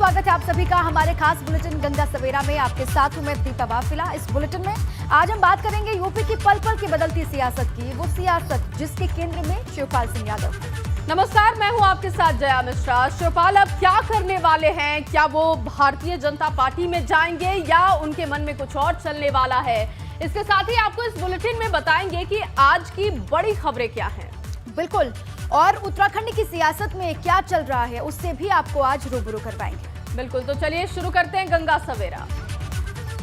स्वागत है आप सभी का हमारे खास बुलेटिन गंगा सवेरा में। आपके साथ हूं मैं दीपा वाफिला। इस बुलेटिन में आज हम बात करेंगे यूपी की पल पल की बदलती सियासत की, वो सियासत जिसके केंद्र में शिवपाल सिंह यादव। नमस्कार, मैं हूं आपके साथ जया मिश्रा। शिवपाल अब क्या करने वाले हैं? क्या वो भारतीय जनता पार्टी में जाएंगे या उनके मन में कुछ और चलने वाला है? इसके साथ ही आपको इस बुलेटिन में बताएंगे कि आज की बड़ी खबरें क्या हैं। बिल्कुल, और उत्तराखंड की सियासत में क्या चल रहा है उससे भी आपको आज रूबरू करवाएंगे। बिल्कुल, तो चलिए शुरू करते हैं गंगा सवेरा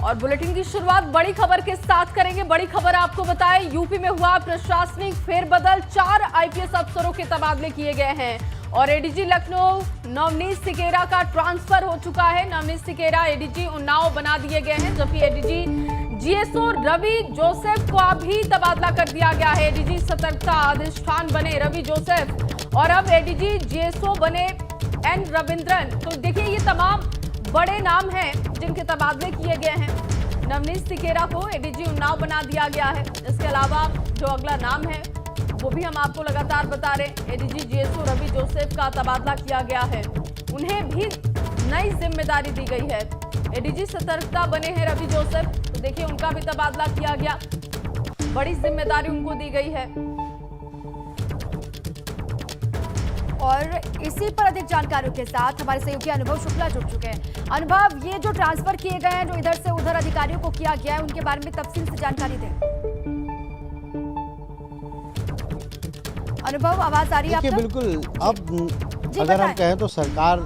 और बुलेटिन की शुरुआत बड़ी खबर के साथ करेंगे। बड़ी खबर आपको बताएं, यूपी में हुआ प्रशासनिक फेरबदल, 4 आईपीएस अफसरों के तबादले किए गए हैं और एडीजी लखनऊ नवनीत सिकेरा का ट्रांसफर हो चुका है। नवनीत सिकेरा एडीजी उन्नाव बना दिए गए हैं, जबकि एडीजी जीएसओ रवि जोसेफ को भी तबादला कर दिया गया है। एडीजी सतर्कता अधिष्ठान बने रवि जोसेफ और अब एडीजी जीएसओ बने एन रविंद्रन। तो देखिए, ये तमाम बड़े नाम हैं जिनके तबादले किए गए हैं। नवनीत सिकेरा को एडीजी उन्नाव बना दिया गया है। इसके अलावा जो अगला नाम है वो भी हम आपको लगातार बता रहे हैं। एडीजी जीएसओ रवि जोसेफ का तबादला किया गया है, उन्हें भी नई जिम्मेदारी दी गई है। एडीजी सतर्कता बने हैं रवि जोसेफ, तो देखिए उनका भी तबादला किया गया, बड़ी जिम्मेदारी उनको दी गई है। और इसी पर अधिक जानकारियों के साथ हमारे सहयोगी अनुभव शुक्ला जुड़ चुके हैं। अनुभव, ये जो ट्रांसफर किए गए हैं, जो इधर से उधर अधिकारियों को किया गया है, उनके बारे में तफसील से जानकारी दें। अनुभव, आवाज आ रही है आपको? बिल्कुल, अब अगर हम कहें तो सरकार,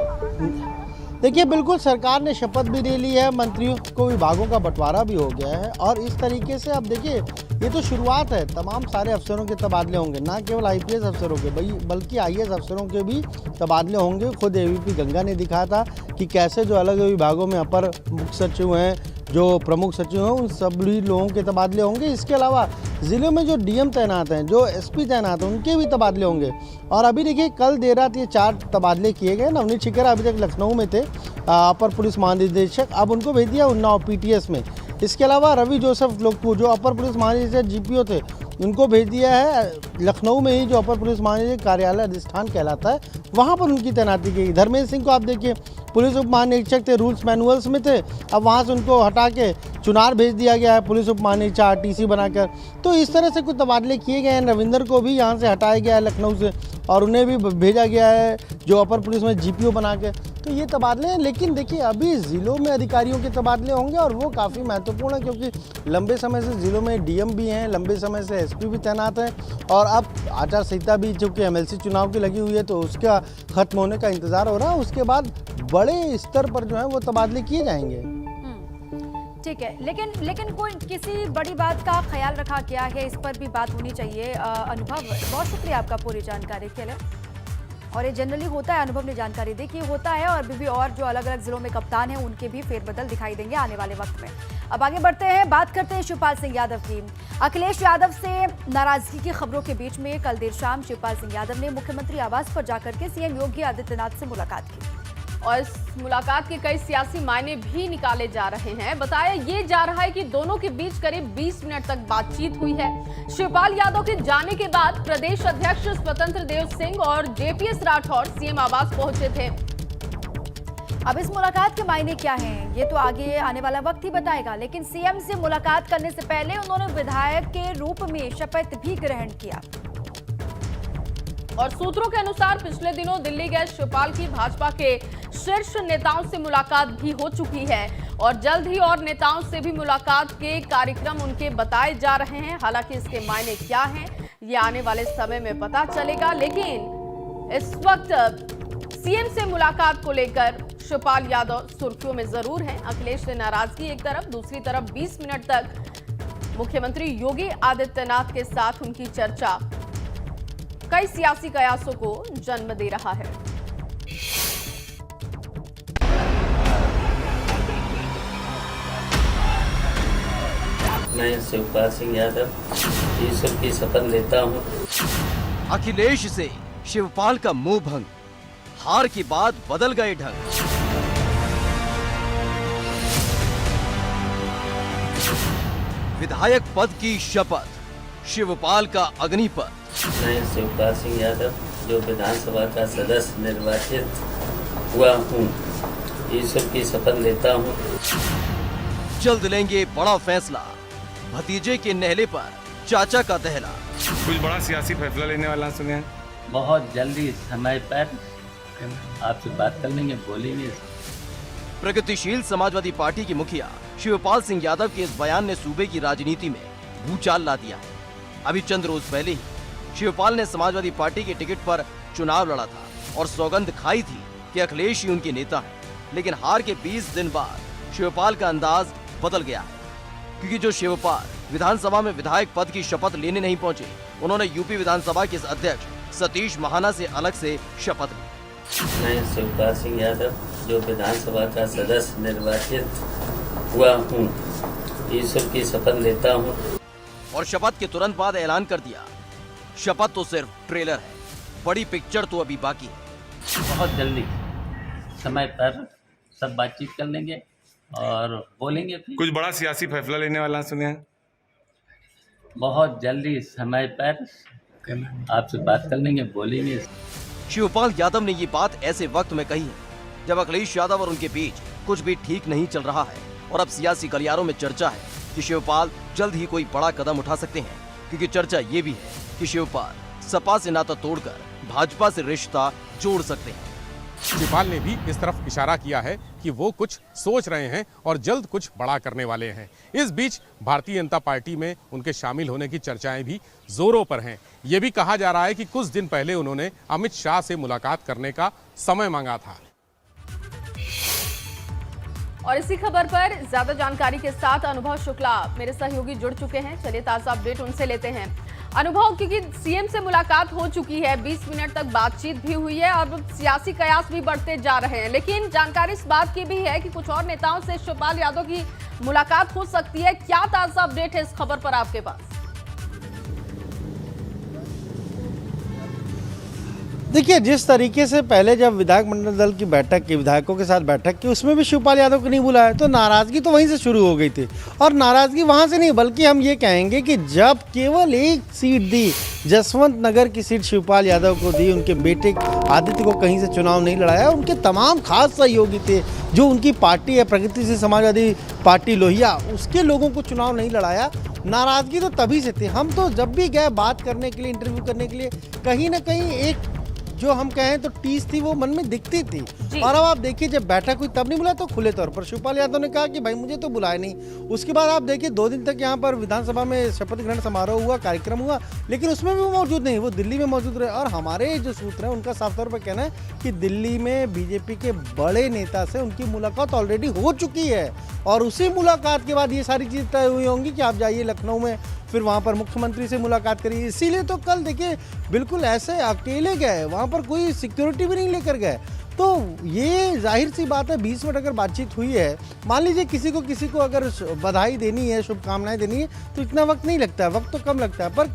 देखिए बिल्कुल सरकार ने शपथ भी ले ली है, मंत्रियों को विभागों का बंटवारा भी हो गया है और इस तरीके से अब देखिए ये तो शुरुआत है। तमाम सारे अफसरों के तबादले होंगे, ना केवल आईपीएस अफसरों के बल्कि आईएएस अफसरों के भी तबादले होंगे। खुद एवीपी गंगा ने दिखाया था कि कैसे जो अलग विभागों में अपर मुख्य सचिव हैं, जो प्रमुख सचिव हैं, उन सभी लोगों के तबादले होंगे। इसके अलावा ज़िलों में जो डीएम तैनात हैं, जो एसपी तैनात हैं, उनके भी तबादले होंगे। और अभी देखिए कल देर रात ये 4 तबादले किए गए। नवनीत सिकेरा अभी तक लखनऊ में थे, अपर पुलिस महानिदेशक, अब उनको भेज दिया उन्नाव पीटीएस में। इसके अलावा रवि जोसेफ लोकपुर जो अपर पुलिस महानिदेशक जीपीओ थे, उनको भेज दिया है लखनऊ में ही जो अपर पुलिस महानिदेशक कार्यालय अधिष्ठान कहलाता है, वहाँ पर उनकी तैनाती की। धर्मेंद्र सिंह को आप देखिए पुलिस उप महानिरीक्षक थे, रूल्स मैनुअल्स में थे, अब वहाँ से उनको हटा के चुनार भेज दिया गया है पुलिस उप महानिरीक्षक आरटीसी बनाकर। तो इस तरह से कुछ तबादले किए गए हैं। रविंदर को भी यहाँ से हटाया गया है लखनऊ से और उन्हें भी भेजा गया है जो अपर पुलिस में जीपीओ बना के। तो ये तबादले हैं, लेकिन देखिए अभी ज़िलों में अधिकारियों के तबादले होंगे और वो काफ़ी महत्वपूर्ण है, क्योंकि लंबे समय से ज़िलों में डीएम भी हैं, लंबे समय से एसपी भी तैनात हैं और अब आचार संहिता भी चूँकि एमएलसी चुनाव की लगी हुई है तो उसका खत्म होने का इंतज़ार हो रहा है। उसके बाद बड़े स्तर पर जो है वो तबादले किए जाएंगे। ठीक है, लेकिन कोई किसी बड़ी बात का ख्याल रखा गया है, इस पर भी बात होनी चाहिए। अनुभव, बहुत शुक्रिया आपका पूरी जानकारी के लिए। और ये जनरली होता है, अनुभव ने जानकारी दी कि होता है और भी और जो अलग अलग जिलों में कप्तान हैं उनके भी फेरबदल दिखाई देंगे आने वाले वक्त में। अब आगे बढ़ते हैं, बात करते हैं शिवपाल सिंह यादव की। अखिलेश यादव से नाराजगी की खबरों के बीच में कल देर शाम शिवपाल सिंह यादव ने मुख्यमंत्री आवास पर जाकर के सीएम योगी आदित्यनाथ से मुलाकात की और इस मुलाकात के कई सियासी मायने भी निकाले जा रहे हैं। बताया ये जा रहा है कि दोनों के बीच करीब 20 मिनट तक बातचीत हुई है। शिवपाल यादव के जाने के बाद प्रदेश अध्यक्ष स्वतंत्र देव सिंह और जेपीएस राठौर सीएम आवास पहुंचे थे। अब इस मुलाकात के मायने क्या हैं, ये तो आगे आने वाला वक्त ही बताएगा, लेकिन सीएम से मुलाकात करने से पहले उन्होंने विधायक के रूप में शपथ भी ग्रहण किया। और सूत्रों के अनुसार पिछले दिनों दिल्ली गए शिवपाल की भाजपा के शीर्ष नेताओं से मुलाकात भी हो चुकी है और जल्द ही और नेताओं से भी मुलाकात के कार्यक्रम उनके बताए जा रहे हैं। हालांकि इसके मायने क्या हैं ये आने वाले समय में पता चलेगा, लेकिन इस वक्त सीएम से मुलाकात को लेकर शिवपाल यादव सुर्खियों में जरूर हैं। अखिलेश से नाराजगी एक तरफ, दूसरी तरफ 20 मिनट तक मुख्यमंत्री योगी आदित्यनाथ के साथ उनकी चर्चा कई सियासी कयासों को जन्म दे रहा है। मैं शिवपाल सिंह यादव ईश्वर की शपथ लेता हूँ। अखिलेश से शिवपाल का मुंह भंग, हार की बात बदल गए ढंग। विधायक पद की शपथ, शिवपाल का अग्निपथ। मैं शिवपाल सिंह यादव जो विधानसभा का सदस्य निर्वाचित हुआ हूँ, ईश्वर की शपथ लेता हूँ। जल्द लेंगे बड़ा फैसला, भतीजे के नहले पर चाचा का दहला। कुछ बड़ा सियासी फैसला लेने वाला सुने हैं। बहुत जल्दी समय पर आपसे बात कर लेंगे, बोलेंगे। प्रगतिशील समाजवादी पार्टी के मुखिया शिवपाल सिंह यादव के इस बयान ने सूबे की राजनीति में भूचाल ला दिया है। अभी चंद रोज पहले ही शिवपाल ने समाजवादी पार्टी के टिकट पर चुनाव लड़ा था और सौगंध खाई थी कि अखिलेश ही उनके नेता हैं। लेकिन हार के 20 दिन बाद शिवपाल का अंदाज बदल गया है, क्योंकि जो शिवपाल विधानसभा में विधायक पद की शपथ लेने नहीं पहुंचे, उन्होंने यूपी विधानसभा के अध्यक्ष सतीश महाना से अलग से शपथ ली। मैं शिवपाल सिंह यादव जो विधानसभा का सदस्य निर्वाचित हुआ हूँ, ईश्वर की शपथ लेता हूँ। और शपथ के तुरंत बाद ऐलान कर दिया, शपथ तो सिर्फ ट्रेलर है, बड़ी पिक्चर तो अभी बाकी है। बहुत जल्दी समय पर सब बातचीत कर लेंगे और बोलेंगे फिर। कुछ बड़ा सियासी फैसला लेने वाला सुने हैं। बहुत जल्दी समय पर आपसे बात कर लेंगे, बोलेंगे। शिवपाल यादव ने ये बात ऐसे वक्त में कही है जब अखिलेश यादव और उनके बीच कुछ भी ठीक नहीं चल रहा है और अब सियासी गलियारों में चर्चा है कि शिवपाल जल्द ही कोई बड़ा कदम उठा सकते हैं, क्योंकि चर्चा ये भी है कि शिवपाल सपा से नाता तोड़कर भाजपा से रिश्ता जोड़ सकते हैं। शिवपाल ने भी इस तरफ इशारा किया है कि वो कुछ सोच रहे हैं और जल्द कुछ बड़ा करने वाले हैं। इस बीच भारतीय जनता पार्टी में उनके शामिल होने की चर्चाएं भी जोरों पर हैं। ये भी कहा जा रहा है कि कुछ दिन पहले उन्होंने अमित शाह से मुलाकात करने का समय मांगा था। और इसी खबर पर ज्यादा जानकारी के साथ अनुभव शुक्ला मेरे सहयोगी जुड़ चुके हैं। चलिए ताजा अपडेट उनसे लेते हैं। अनुभव, क्योंकि सीएम से मुलाकात हो चुकी है, 20 मिनट तक बातचीत भी हुई है और सियासी कयास भी बढ़ते जा रहे हैं, लेकिन जानकारी इस बात की भी है कि कुछ और नेताओं से शिवपाल यादव की मुलाकात हो सकती है। क्या ताजा अपडेट है इस खबर पर आपके पास? देखिए, जिस तरीके से पहले जब विधायक मंडल दल की बैठक की, विधायकों के साथ बैठक की, उसमें भी शिवपाल यादव को नहीं बुलाया, तो नाराजगी तो वहीं से शुरू हो गई थी। और नाराजगी वहां से नहीं, बल्कि हम ये कहेंगे कि जब केवल एक सीट दी, जसवंत नगर की सीट शिवपाल यादव को दी, उनके बेटे आदित्य को कहीं से चुनाव नहीं लड़ाया, उनके तमाम खास सहयोगी थे, जो उनकी पार्टी है प्रगतिशील समाजवादी पार्टी लोहिया, उसके लोगों को चुनाव नहीं लड़ाया। नाराजगी तो तभी से थी। हम तो जब भी गए बात करने के लिए, इंटरव्यू करने के लिए, कहीं ना कहीं एक जो हम कहें तो टीस थी, वो मन में दिखती थी। और अब आप देखिए, जब बैठक हुई तब नहीं बुलाया, तो खुले तौर पर शिवपाल यादव ने कहा कि भाई मुझे तो बुलाया नहीं। उसके बाद आप देखिए 2 दिन तक यहाँ पर विधानसभा में शपथ ग्रहण समारोह हुआ, कार्यक्रम हुआ, लेकिन उसमें भी वो मौजूद नहीं, वो दिल्ली में मौजूद रहे। और हमारे जो सूत्र हैं उनका साफ तौर पर कहना है कि दिल्ली में बीजेपी के बड़े नेता से उनकी मुलाकात ऑलरेडी हो चुकी है और उसी मुलाकात के बाद ये सारी चीज़ तय हुई होंगी कि आप जाइए लखनऊ में, फिर वहाँ पर मुख्यमंत्री से मुलाकात करिए। इसीलिए तो कल देखिए बिल्कुल ऐसे अकेले गए, वहाँ पर कोई सिक्योरिटी भी नहीं लेकर गए। तो ये जाहिर सी बात है, 20 मिनट अगर बातचीत हुई है, मान लीजिए किसी को अगर बधाई देनी है, शुभकामनाएं देनी है, तो इतना वक्त नहीं लगता है, वक्त तो कम लगता है। पर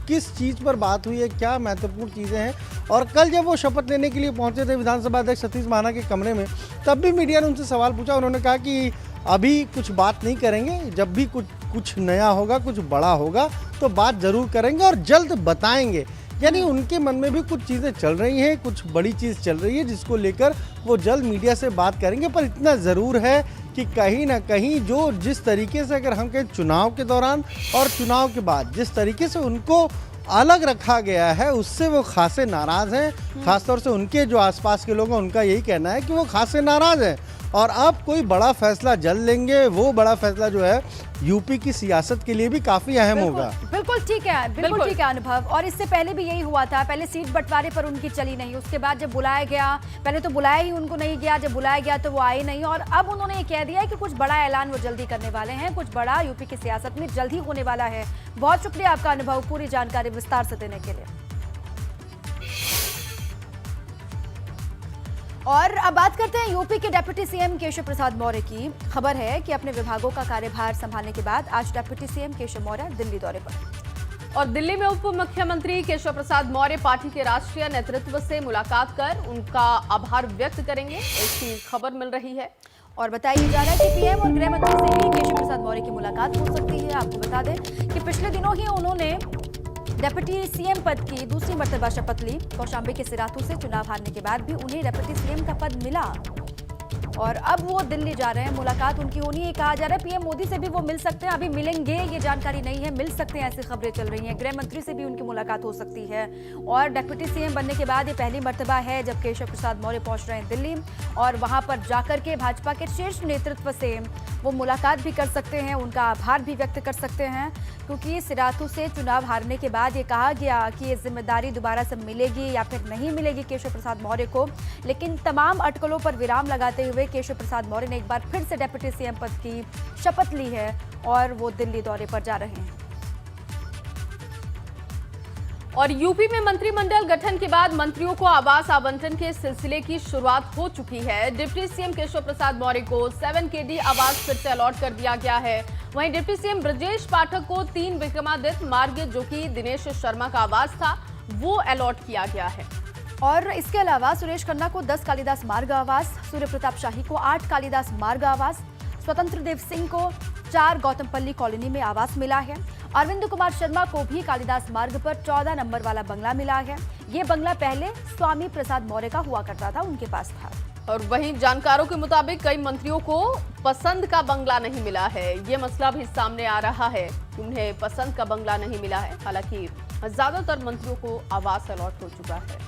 किस चीज़ पर बात हुई है, क्या महत्वपूर्ण चीज़ें हैं। और कल जब वो शपथ लेने के लिए पहुंचे थे विधानसभा अध्यक्ष सतीश महाना के कमरे में, तब भी मीडिया ने उनसे सवाल पूछा। उन्होंने कहा कि अभी कुछ बात नहीं करेंगे, जब भी कुछ नया होगा, कुछ बड़ा होगा तो बात ज़रूर करेंगे और जल्द बताएंगे। यानी उनके मन में भी कुछ चीज़ें चल रही हैं, कुछ बड़ी चीज़ चल रही है, जिसको लेकर वो जल्द मीडिया से बात करेंगे। पर इतना ज़रूर है कि कहीं ना कहीं जो जिस तरीके से, अगर हम कहें चुनाव के दौरान और चुनाव के बाद जिस तरीके से उनको अलग रखा गया है, उससे वो खासे नाराज़ हैं। खासतौर से उनके जो आसपास के लोग हैं, उनका यही कहना है कि वो खासे नाराज़ हैं और अब कोई बड़ा फैसला जल्द लेंगे। वो बड़ा फैसला जो है यूपी की सियासत के लिए भी काफी अहम होगा। बिल्कुल ठीक है, बिल्कुल ठीक है अनुभव। और इससे पहले भी यही हुआ था, पहले सीट बंटवारे पर उनकी चली नहीं, उसके बाद जब बुलाया गया, पहले तो बुलाया ही उनको नहीं गया, जब बुलाया गया तो वो आए नहीं। और अब उन्होंने ये कह दिया है कि कुछ बड़ा ऐलान वो जल्दी करने वाले हैं, कुछ बड़ा यूपी की सियासत में जल्द ही होने वाला है। बहुत शुक्रिया आपका अनुभव, पूरी जानकारी विस्तार से देने के लिए। और अब बात करते हैं यूपी के डिप्टी सीएम केशव प्रसाद मौर्य की। खबर है कि अपने विभागों का कार्यभार संभालने के बाद आज डिप्टी सीएम केशव मौर्य दिल्ली दौरे पर। और दिल्ली में उप मुख्यमंत्री केशव प्रसाद मौर्य पार्टी के राष्ट्रीय नेतृत्व से मुलाकात कर उनका आभार व्यक्त करेंगे, ऐसी खबर मिल रही है। और बताया जा रहा है कि पीएम और गृह मंत्री से भी केशव प्रसाद मौर्य की मुलाकात हो सकती है। आपको बता दें कि पिछले दिनों ही उन्होंने डिप्टी सीएम पद की दूसरी मर्तबा शपथ ली। कौशाम्बी के सिराथू से चुनाव हारने के बाद भी उन्हें डिप्टी सीएम का पद मिला। और अब वो दिल्ली जा रहे हैं, मुलाकात उनकी होनी है। कहा जा रहा है पीएम मोदी से भी वो मिल सकते हैं, अभी मिलेंगे ये जानकारी नहीं है, मिल सकते हैं ऐसी खबरें चल रही हैं। गृह मंत्री से भी उनकी मुलाकात हो सकती है और डिप्टी सीएम बनने के बाद ये पहली मर्तबा है जब केशव प्रसाद मौर्य पहुंच रहे हैं दिल्ली और वहां पर जाकर के भाजपा के शीर्ष नेतृत्व से वो मुलाकात भी कर सकते हैं, उनका आभार भी व्यक्त कर सकते हैं, क्योंकि सिराथू से चुनाव हारने के बाद ये कहा गया कि ये जिम्मेदारी दोबारा से मिलेगी या फिर नहीं मिलेगी केशव प्रसाद मौर्य को। लेकिन तमाम अटकलों पर विराम लगाते हुए केशव प्रसाद मौर्य ने एक बार फिर से डिप्टी सीएम पद की शपथ ली है और वो दिल्ली दौरे पर जा रहे हैं। और यूपी में मंत्रिमंडल गठन के बाद मंत्रियों को आवास आवंटन के सिलसिले की शुरुआत हो चुकी है। डिप्टी सीएम केशव प्रसाद मौर्य को 7 KD आवास फिर से अलॉट कर दिया गया है। वहीं डिप्टी सीएम ब्रजेश पाठक को 3 विक्रमादित्य मार्ग, जो कि दिनेश शर्मा का आवास था, वो अलॉट किया गया है। और इसके अलावा सुरेश खन्ना को 10 कालिदास मार्ग आवास, सूर्य प्रताप शाही को 8 कालिदास मार्ग आवास, स्वतंत्र देव सिंह को 4 गौतमपल्ली कॉलोनी में आवास मिला है। अरविंद कुमार शर्मा को भी कालिदास मार्ग पर 14 नंबर वाला बंगला मिला है। ये बंगला पहले स्वामी प्रसाद मौर्य का हुआ करता था, उनके पास था। और वहीं जानकारों के मुताबिक कई मंत्रियों को पसंद का बंगला नहीं मिला है। ये मसला भी सामने आ रहा है कि उन्हें पसंद का बंगला नहीं मिला है। हालांकि ज्यादातर मंत्रियों को आवास अलॉट हो चुका है।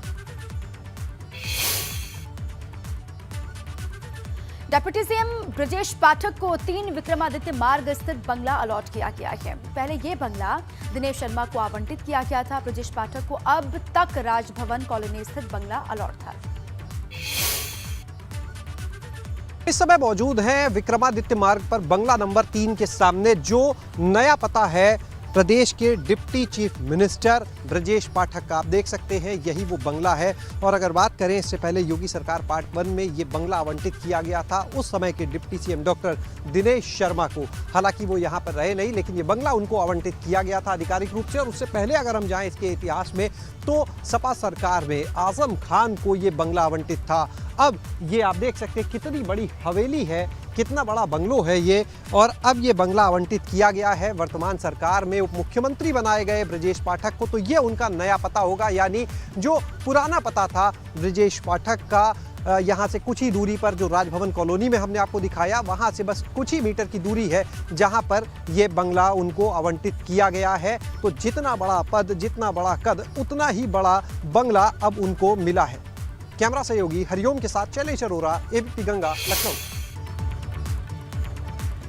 डिप्टी सीएम ब्रजेश पाठक को 3 विक्रमादित्य मार्ग स्थित बंगला अलॉट किया गया है। पहले ये बंगला दिनेश शर्मा को आवंटित किया गया था। ब्रजेश पाठक को अब तक राजभवन कॉलोनी स्थित बंगला अलॉट था। इस समय मौजूद है विक्रमादित्य मार्ग पर बंगला नंबर 3 के सामने, जो नया पता है प्रदेश के deputy chief minister Brajesh Pathak का। आप देख सकते हैं यही वो बंगला है। और अगर बात करें, इससे पहले योगी सरकार पार्ट 1 में ये बंगला आवंटित किया गया था उस समय के deputy CM doctor Dinesh Sharma को। हालांकि वो यहाँ पर रहे नहीं, लेकिन ये बंगला उनको आवंटित किया गया था आधिकारिक रूप से। और उससे पहले अगर हम जाएं इसके इतिहास में, तो सपा सरकार में आजम खान को ये बंगला आवंटित था। अब ये आप देख सकते हैं कितनी बड़ी हवेली है, कितना बड़ा बंगलो है ये। और अब ये बंगला आवंटित किया गया है वर्तमान सरकार में उप मुख्यमंत्री बनाए गए ब्रजेश पाठक को। तो ये उनका नया पता होगा, यानी जो पुराना पता था ब्रजेश पाठक का, यहाँ से कुछ ही दूरी पर जो राजभवन कॉलोनी में हमने आपको दिखाया, वहाँ से बस कुछ ही मीटर की दूरी है जहाँ पर ये बंगला उनको आवंटित किया गया है। तो जितना बड़ा पद, जितना बड़ा कद, उतना ही बड़ा बंगला अब उनको मिला है। कैमरा सहयोगी हरिओम के साथ शैलेश अरोरा, एबीपी गंगा, लखनऊ।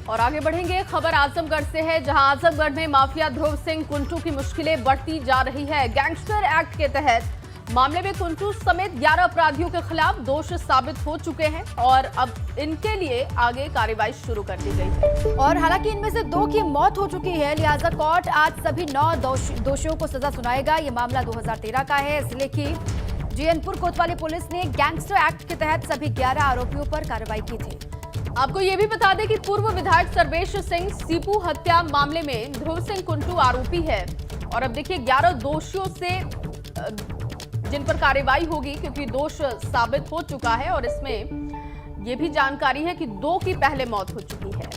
और आगे बढ़ेंगे, खबर आजमगढ़ से है, जहां आजमगढ़ में माफिया ध्रुव सिंह कुंटू की मुश्किलें बढ़ती जा रही है। गैंगस्टर एक्ट के तहत मामले में कुंटू समेत 11 अपराधियों के खिलाफ दोष साबित हो चुके हैं और अब इनके लिए आगे कार्रवाई शुरू कर दी गई है। और हालांकि इनमें से 2 की मौत हो चुकी है, लिहाजा कोर्ट आज सभी 9 दोषियों को सजा सुनाएगा। ये मामला 2013 का है। जिले की जीएनपुर कोतवाली पुलिस ने गैंगस्टर एक्ट के तहत सभी 11 आरोपियों पर कार्रवाई की थी। आपको ये भी बता दें कि पूर्व विधायक सर्वेश सिंह सीपू हत्या मामले में ध्रुव सिंह कुंटू आरोपी है। और अब देखिए 11 दोषियों से जिन पर कार्रवाई होगी, क्योंकि दोष साबित हो चुका है। और इसमें यह भी जानकारी है कि 2 की पहले मौत हो चुकी है।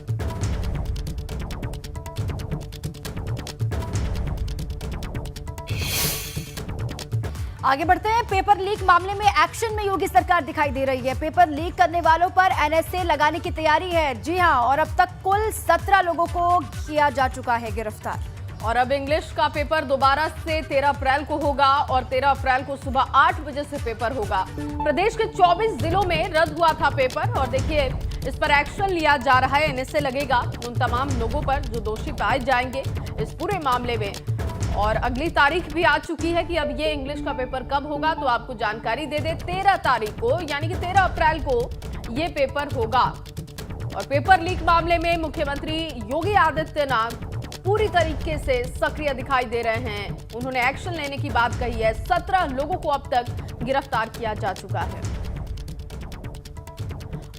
आगे बढ़ते हैं, पेपर लीक मामले में एक्शन में योगी सरकार दिखाई दे रही है। पेपर लीक करने वालों पर एनएसए लगाने की तैयारी है। जी हां, और अब तक कुल 17 लोगों को किया जा चुका है गिरफ्तार। और अब इंग्लिश का पेपर दोबारा से 13 अप्रैल को होगा और 13 अप्रैल को सुबह 8 बजे से पेपर होगा। प्रदेश के 24 जिलों में रद्द हुआ था पेपर और देखिए इस पर एक्शन लिया जा रहा है। एनएसए लगेगा उन तमाम लोगों पर जो दोषी पाए जाएंगे इस पूरे मामले में। और अगली तारीख भी आ चुकी है कि अब ये इंग्लिश का पेपर कब होगा, तो आपको जानकारी दे दे, 13 तारीख को यानी कि 13 अप्रैल को ये पेपर होगा। और पेपर लीक मामले में मुख्यमंत्री योगी आदित्यनाथ पूरी तरीके से सक्रिय दिखाई दे रहे हैं। उन्होंने एक्शन लेने की बात कही है। 17 लोगों को अब तक गिरफ्तार किया जा चुका है।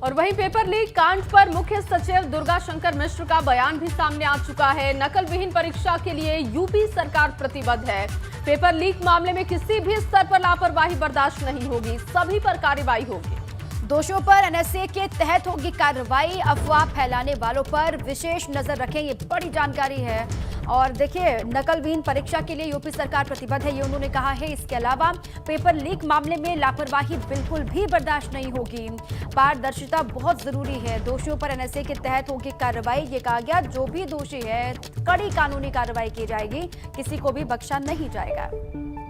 और वहीं पेपर लीक कांड पर मुख्य सचिव दुर्गा शंकर मिश्र का बयान भी सामने आ चुका है। नकल विहीन परीक्षा के लिए यूपी सरकार प्रतिबद्ध है। पेपर लीक मामले में किसी भी स्तर पर लापरवाही बर्दाश्त नहीं होगी, सभी पर कार्रवाई होगी। दोषियों पर एनएसए के तहत होगी कार्रवाई, अफवाह फैलाने वालों पर विशेष नजर रखें, ये बड़ी जानकारी है। और देखिए, नकलविहीन परीक्षा के लिए यूपी सरकार प्रतिबद्ध है, ये उन्होंने कहा है। इसके अलावा पेपर लीक मामले में लापरवाही बिल्कुल भी बर्दाश्त नहीं होगी, पारदर्शिता बहुत जरूरी है। दोषियों पर एनएसए के तहत होगी कार्रवाई, ये कहा गया। जो भी दोषी है, कड़ी कानूनी कार्रवाई की जाएगी, किसी को भी बख्शा नहीं जाएगा।